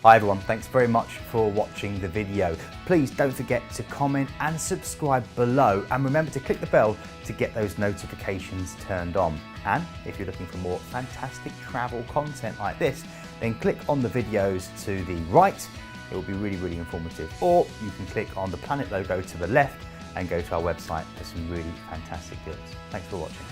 Hi everyone, thanks very much for watching the video. Please don't forget to comment and subscribe below, and remember to click the bell to get those notifications turned on. And if you're looking for more fantastic travel content like this, then click on the videos to the right. It will be really informative. Or you can click on the planet logo to the left and go to our website for some really fantastic deals. Thanks for watching.